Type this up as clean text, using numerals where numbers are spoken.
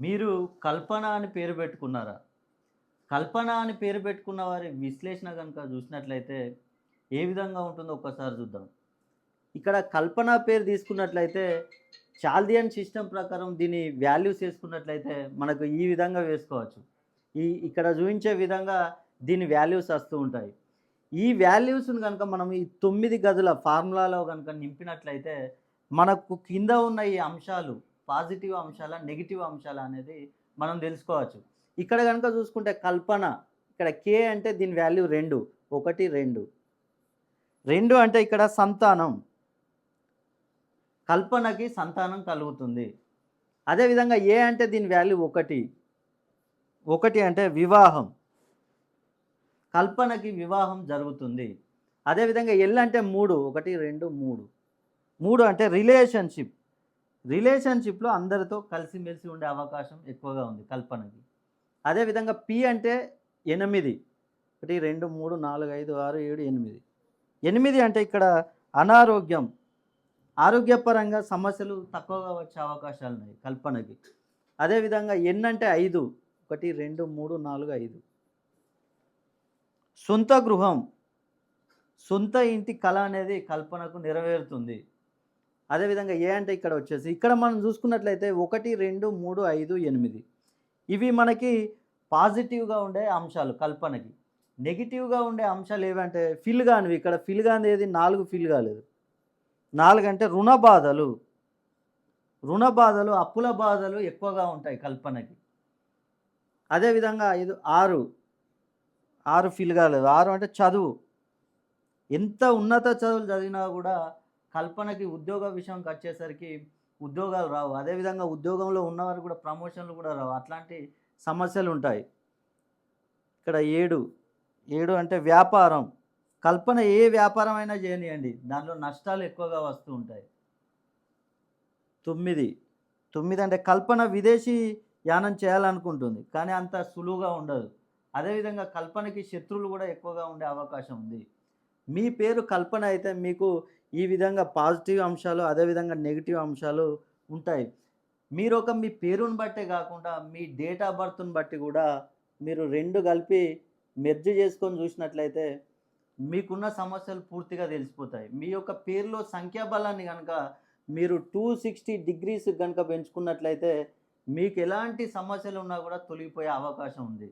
మీరు కల్పన అని పేరు పెట్టుకున్నారా? కల్పన అని పేరు పెట్టుకున్న వారి విశ్లేషణ గనుక చూసినట్లయితే ఏ విధంగా ఉంటుందో ఒక్కసారి చూద్దాం. ఇక్కడ కల్పన పేరు తీసుకున్నట్లయితే చాల్దియన్ సిస్టమ్ ప్రకారం దీని వాల్యూస్ ఏసుకున్నట్లయితే మనకు ఈ విధంగా వేసుకోవచ్చు. ఇక్కడ చూయించే విధంగా దీని వాల్యూస్ వస్తూ ఉంటాయి. ఈ వాల్యూస్‌ని గనుక మనం ఈ 9 గదుల ఫార్ములాలో గనుక నింపినట్లయితే మనకు కింద ఉన్న ఈ అంశాలు పాజిటివ్ అంశాలా? నెగెటివ్ అంశాలా? అనేది మనం తెలుసుకోవచ్చు. ఇక్కడ గనుక చూసుకుంటే కల్పన ఇక్కడ కే అంటే దీని వాల్యూ 2 1, 2. 2 అంటే ఇక్కడ సంతానం. కల్పనకి సంతానం కలుగుతుంది. అదేవిధంగా ఏ అంటే దీని వాల్యూ 1. 1 అంటే వివాహం. కల్పనకి వివాహం జరుగుతుంది. అదేవిధంగా ఎల్ అంటే 3 1, 2, 3. 3 అంటే రిలేషన్‌షిప్. రిలేషన్‌షిప్‌లో అందరితో కలిసిమెలిసి ఉండే అవకాశం ఎక్కువగా ఉంది కల్పనకి. అదేవిధంగా పి అంటే 8 1, 2, 3, 4, 5, 6, 7, 8. 8 అంటే ఇక్కడ అనారోగ్యం. ఆరోగ్యపరంగా సమస్యలు తక్కువగా వచ్చే అవకాశాలున్నాయి కల్పనకి. అదేవిధంగా ఎన్ అంటే 5 1, 2, 3, 4, 5. సొంత గృహం. సొంత ఇంటి కల అనేది కల్పనకు నెరవేరుతుంది. అదేవిధంగా ఏ అంటే ఇక్కడ వచ్చేసి ఇక్కడ మనం చూసుకున్నట్లయితే 1, 2, 3, 5, 8. ఇవి మనకి పాజిటివ్‌గా ఉండే అంశాలు కల్పనకి. నెగెటివ్‌గా ఉండే అంశాలు ఏవంటే ఫిల్ కానివి. ఇక్కడ ఫిల్ కానిది ఏది 4 ఫిల్ కాలేదు. 4 అంటే రుణ బాధలు. రుణ బాధలు, అప్పుల బాధలు ఎక్కువగా ఉంటాయి కల్పనకి. అదేవిధంగా 5 6 ఫిల్ కాలేదు. 6 అంటే చదువు. ఎంత ఉన్నత చదువులు చదివినా కూడా కల్పనకి ఉద్యోగ విషయంకొచ్చేసరికి ఉద్యోగాలు రావు. అదేవిధంగా ఉద్యోగంలో ఉన్నవారు కూడా ప్రమోషన్‌లు కూడా రావు. అట్లాంటి సమస్యలుంటాయి. ఇక్కడ 7 అంటే వ్యాపారం. కల్పన ఏ వ్యాపారమైనా చేయనియండి. దాంట్లో నష్టాలు ఎక్కువగా వస్తూ ఉంటాయి. 9 అంటే కల్పన విదేశీ యానం చేయాలనుకుంటుంది. కానీ అంత సులువుగా ఉండదు. అదేవిధంగా కల్పనకి శత్రువులు కూడా ఎక్కువగా ఉండే అవకాశం ఉంది. మీ పేరు కల్పన అయితే మీకు ఈ విధంగా పాజిటివ్ అంశాలు, అదేవిధంగా నెగెటివ్ అంశాలు ఉంటాయి. మీ పేరుని బట్టే కాకుండా మీ డేట్ ఆఫ్ బర్త్‌ని బట్టి కూడా మీరు 2 కలిపి మెర్జ్ చేసుకొని చూసినట్లయితే మీకున్న సమస్యలు పూర్తిగా తెలిసిపోతాయి. మీ యొక్క పేరులో సంఖ్యాబలాన్ని గనక మీరు 260 డిగ్రీస్ గనక పెంచుకున్నట్లయితే మీకు ఎలాంటి సమస్యలున్నా కూడా తొలగిపోయే అవకాశం ఉంది.